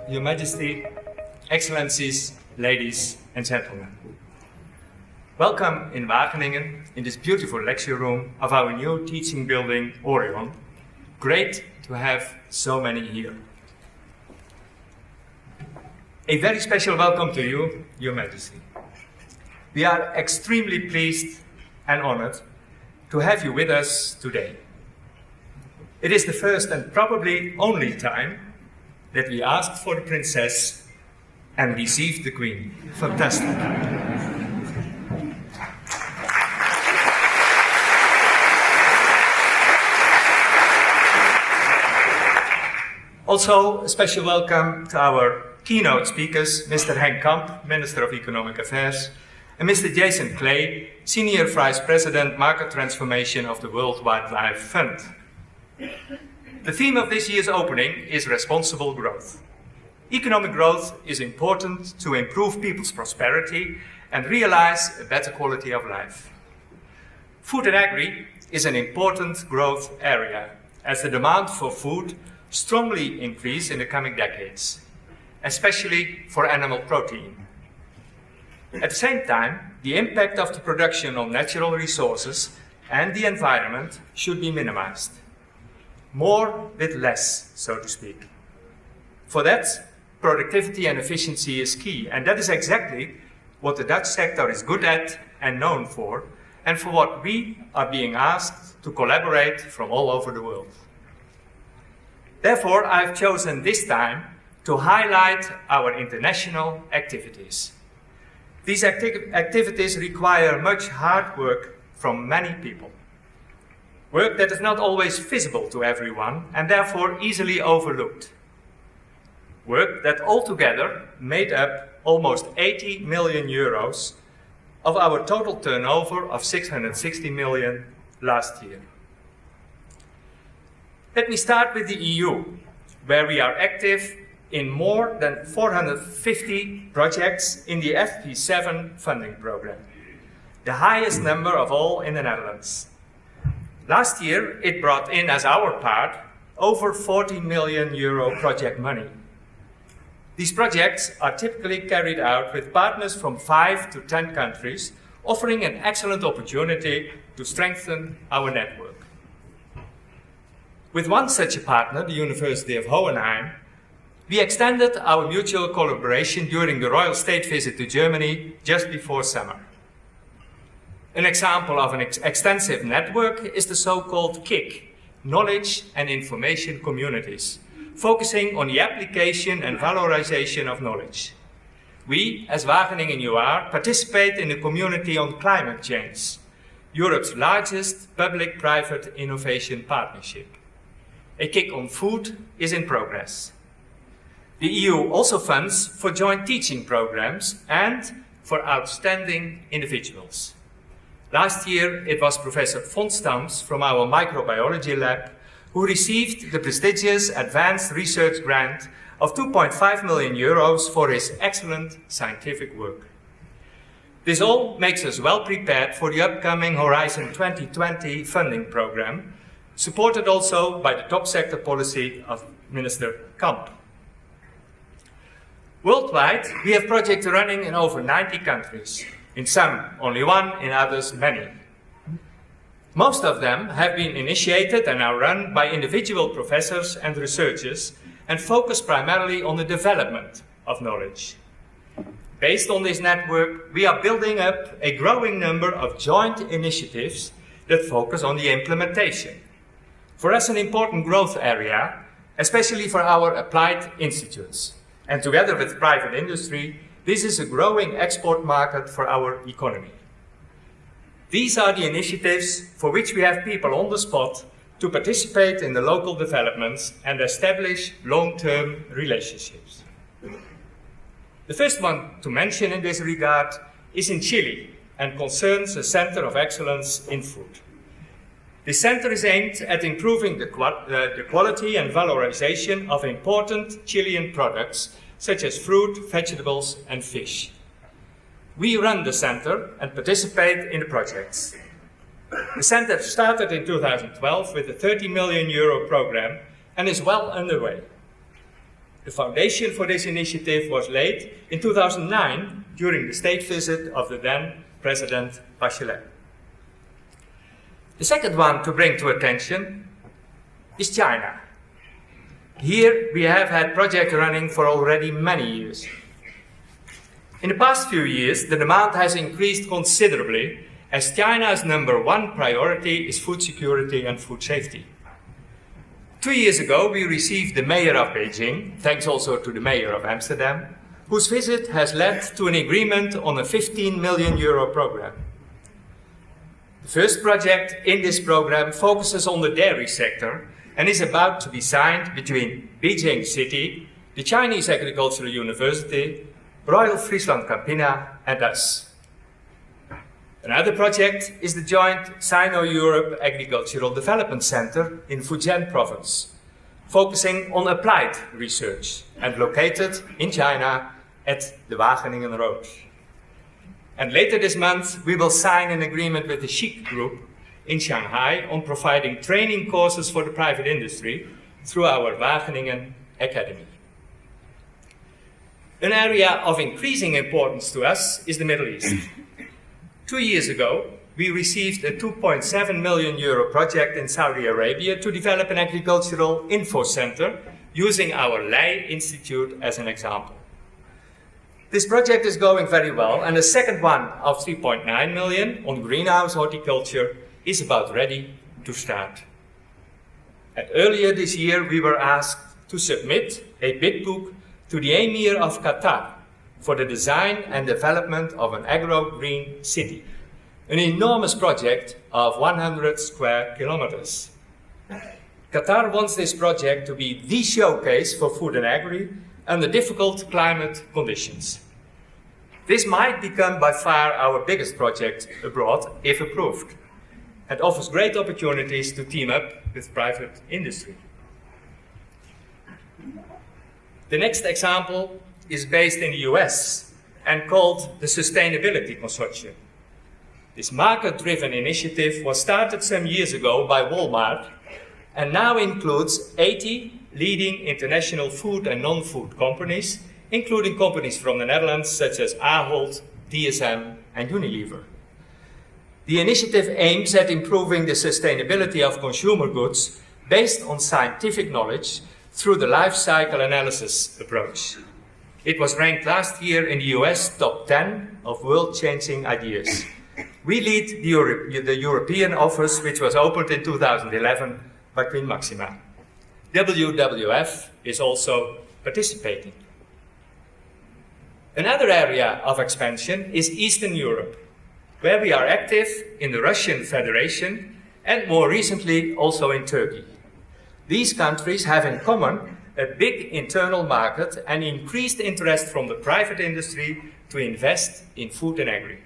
Your Majesty, Excellencies, ladies and gentlemen. Welcome in Wageningen, in this beautiful lecture room of our new teaching building, Orion. Great to have so many here. A very special welcome to you, Your Majesty. We are extremely pleased and honored to have you with us today. It is the first and probably only time that we asked for the princess and received the queen. Fantastic. Also, a special welcome to our keynote speakers, Mr. Henk Kamp, Minister of Economic Affairs, and Mr. Jason Clay, Senior Vice President, Market Transformation of the World Wildlife Fund. The theme of this year's opening is responsible growth. Economic growth is important to improve people's prosperity and realize a better quality of life. Food and agri is an important growth area, as the demand for food strongly increase in the coming decades, especially for animal protein. At the same time, the impact of the production on natural resources and the environment should be minimized. More with less, so to speak. For that, productivity and efficiency is key, and that is exactly what the Dutch sector is good at and known for, and for what we are being asked to collaborate from all over the world. Therefore, I've chosen this time to highlight our international activities. These activities require much hard work from many people. Work that is not always visible to everyone and therefore easily overlooked. Work that altogether made up almost 80 million euros of our total turnover of 660 million last year. Let me start with the EU, where we are active in more than 450 projects in the FP7 funding program, the highest number of all in the Netherlands. Last year, it brought in as our part over 40 million euro project money. These projects are typically carried out with partners from 5 to 10 countries, offering an excellent opportunity to strengthen our network. With one such a partner, the University of Hohenheim, we extended our mutual collaboration during the Royal State visit to Germany just before summer. An example of an extensive network is the so-called KIC, Knowledge and Information Communities, focusing on the application and valorization of knowledge. We, as Wageningen UR, participate in the Community on Climate Change, Europe's largest public-private innovation partnership. A KIC on food is in progress. The EU also funds for joint teaching programs and for outstanding individuals. Last year, it was Professor von Stams from our microbiology lab who received the prestigious Advanced Research Grant of 2.5 million euros for his excellent scientific work. This all makes us well prepared for the upcoming Horizon 2020 funding program, supported also by the top sector policy of Minister Kamp. Worldwide, we have projects running in over 90 countries. In some, only one, in others, many. Most of them have been initiated and are run by individual professors and researchers and focus primarily on the development of knowledge. Based on this network, we are building up a growing number of joint initiatives that focus on the implementation. For us, an important growth area, especially for our applied institutes. And together with private industry, this is a growing export market for our economy. These are the initiatives for which we have people on the spot to participate in the local developments and establish long-term relationships. The first one to mention in this regard is in Chile and concerns a center of excellence in food. This center is aimed at improving the quality and valorization of important Chilean products such as fruit, vegetables and fish. We run the center and participate in the projects. The center started in 2012 with a 30 million euro program and is well underway. The foundation for this initiative was laid in 2009 during the state visit of the then President Bachelet. The second one to bring to attention is China. Here we have had projects running for already many years. In the past few years, the demand has increased considerably as China's #1 priority is food security and food safety. 2 years ago, we received the mayor of Beijing, thanks also to the mayor of Amsterdam, whose visit has led to an agreement on a €15 million program. The first project in this program focuses on the dairy sector and is about to be signed between Beijing City, the Chinese Agricultural University, Royal Friesland Campina, and us. Another project is the joint Sino-Europe Agricultural Development Center in Fujian province, focusing on applied research and located in China at the Wageningen Road. And later this month, we will sign an agreement with the Chic Group in Shanghai on providing training courses for the private industry through our Wageningen Academy. An area of increasing importance to us is the Middle East. 2 years ago, we received a €2.7 million project in Saudi Arabia to develop an agricultural info center using our Lei Institute as an example. This project is going very well, and the second one of 3.9 million on greenhouse horticulture is about ready to start. And earlier this year, we were asked to submit a bid book to the Emir of Qatar for the design and development of an agro-green city, an enormous project of 100 square kilometers. Qatar wants this project to be the showcase for food and agri under difficult climate conditions. This might become by far our biggest project abroad if approved, and offers great opportunities to team up with private industry. The next example is based in the US and called the Sustainability Consortium. This market-driven initiative was started some years ago by Walmart and now includes 80 leading international food and non-food companies, including companies from the Netherlands such as Aalt, DSM and Unilever. The initiative aims at improving the sustainability of consumer goods based on scientific knowledge through the life cycle analysis approach. It was ranked last year in the US top 10 of world-changing ideas. We lead the European office, which was opened in 2011 by Queen Maxima. WWF is also participating. Another area of expansion is Eastern Europe, where we are active in the Russian Federation and more recently also in Turkey. These countries have in common a big internal market and increased interest from the private industry to invest in food and agri.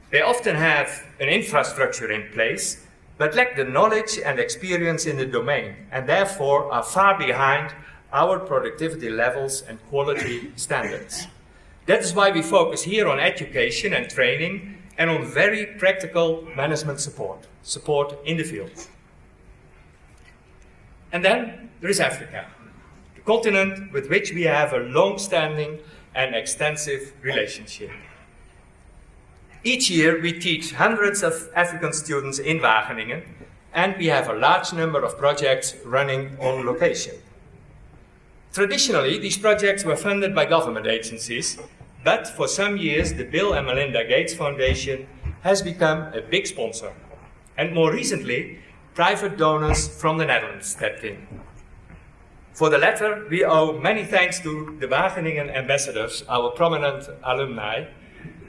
They often have an infrastructure in place, but lack the knowledge and experience in the domain, and therefore are far behind our productivity levels and quality standards. That is why we focus here on education and training and on very practical management support in the field. And then there is Africa, the continent with which we have a long-standing and extensive relationship. Each year we teach hundreds of African students in Wageningen, and we have a large number of projects running on location. Traditionally, these projects were funded by government agencies, but for some years the Bill and Melinda Gates Foundation has become a big sponsor. And more recently, private donors from the Netherlands stepped in. For the latter, we owe many thanks to the Wageningen ambassadors, our prominent alumni,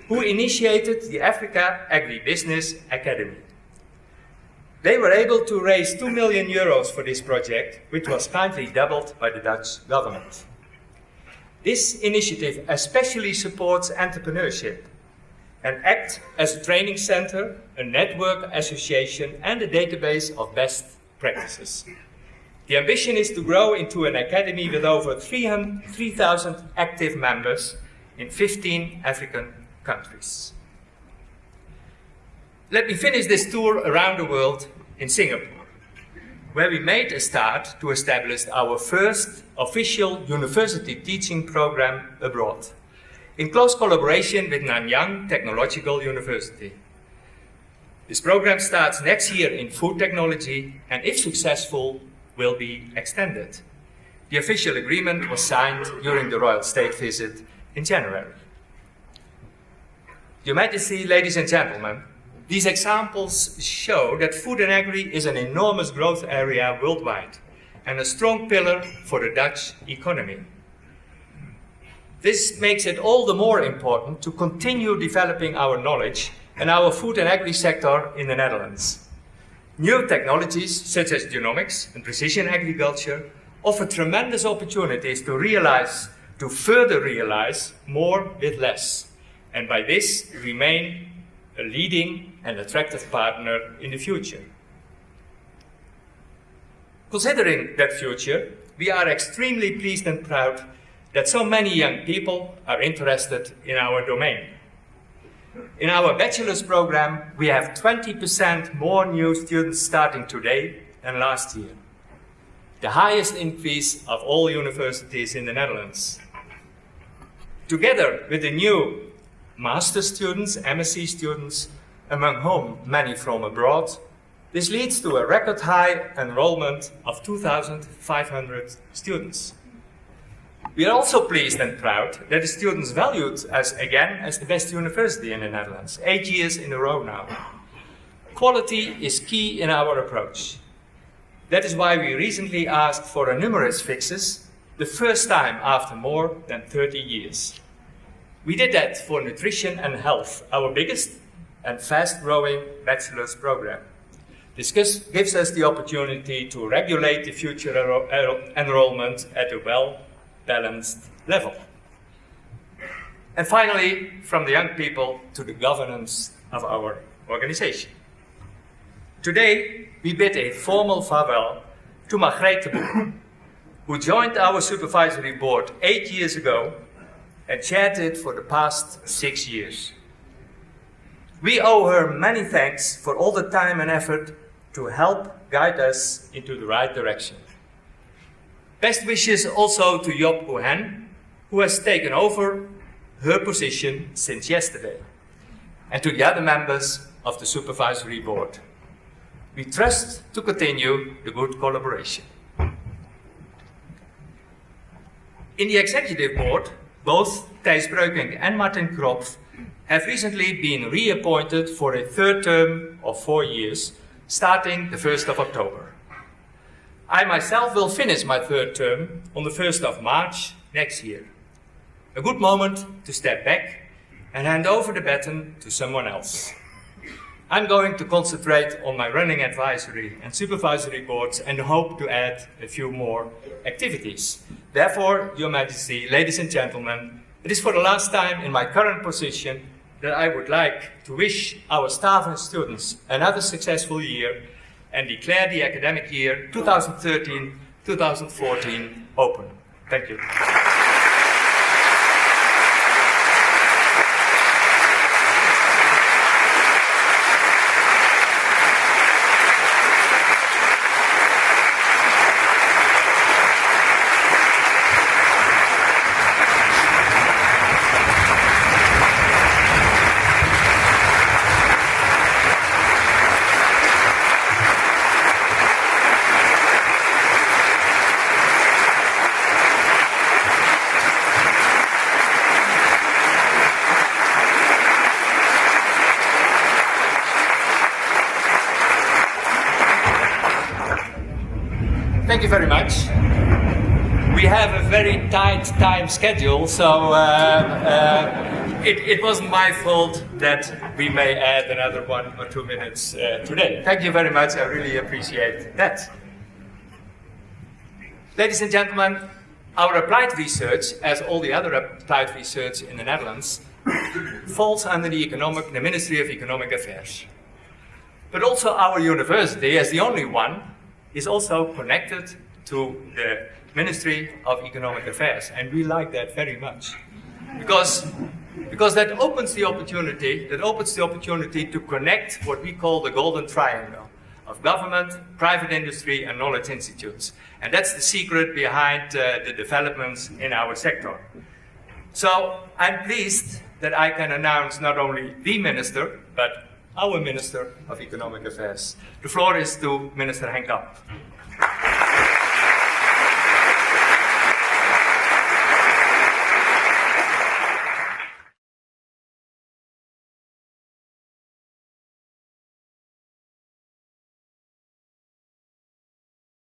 who initiated the Africa Agribusiness Academy. They were able to raise €2 million for this project, which was kindly doubled by the Dutch government. This initiative especially supports entrepreneurship and acts as a training center, a network association, and a database of best practices. The ambition is to grow into an academy with over 3,000 active members in 15 African countries. Let me finish this tour around the world in Singapore. where we made a start to establish our first official university teaching program abroad, in close collaboration with Nanyang Technological University. This program starts next year in food technology and, if successful, will be extended. The official agreement was signed during the Royal State visit in January. Your Majesty, ladies and gentlemen, these examples show that food and agri is an enormous growth area worldwide and a strong pillar for the Dutch economy. This makes it all the more important to continue developing our knowledge and our food and agri sector in the Netherlands. New technologies such as genomics and precision agriculture offer tremendous opportunities to further realize more with less, and by this remain a leading and attractive partner in the future. Considering that future, we are extremely pleased and proud that so many young people are interested in our domain. In our bachelor's program, we have 20% more new students starting today than last year, the highest increase of all universities in the Netherlands. Together with the new master's students, MSc students, among whom many from abroad, this leads to a record high enrollment of 2,500 students. We are also pleased and proud that the students valued us again as the best university in the Netherlands, 8 years in a row now. Quality is key in our approach. That is why we recently asked for a numerous fixes, the first time after more than 30 years. We did that for nutrition and health, our biggest and fast-growing bachelor's program. This gives us the opportunity to regulate the future enrollment at a well-balanced level. And finally, from the young people to the governance of our organization. Today, we bid a formal farewell to Margrethe Boer, who joined our supervisory board 8 years ago and chaired it for the past 6 years. We owe her many thanks for all the time and effort to help guide us into the right direction. Best wishes also to Job Cohen, who has taken over her position since yesterday, and to the other members of the supervisory board. We trust to continue the good collaboration. In the executive board, both Thijs Breukink and Martin Kropf have recently been reappointed for a third term of 4 years, starting the 1st of October. I myself will finish my third term on the 1st of March next year. A good moment to step back and hand over the baton to someone else. I'm going to concentrate on my running advisory and supervisory boards and hope to add a few more activities. Therefore, Your Majesty, ladies and gentlemen, it is for the last time in my current position that I would like to wish our staff and students another successful year and declare the academic year 2013-2014 open. Thank you. Thank you very much. We have a very tight time schedule, so it wasn't my fault that we may add another 1 or 2 minutes today. Thank you very much, I really appreciate that. Ladies and gentlemen, our applied research, as all the other applied research in the Netherlands, falls under the Ministry of Economic Affairs. But also our university, as the only one, is also connected to the Ministry of Economic Affairs, and we like that very much, because that opens the opportunity to connect what we call the Golden Triangle. of government, private industry, and knowledge institutes. And that's the secret behind the developments in our sector. So I'm pleased that I can announce not only the Minister, but our Minister of Economic Affairs. The floor is to Minister Henk Kamp.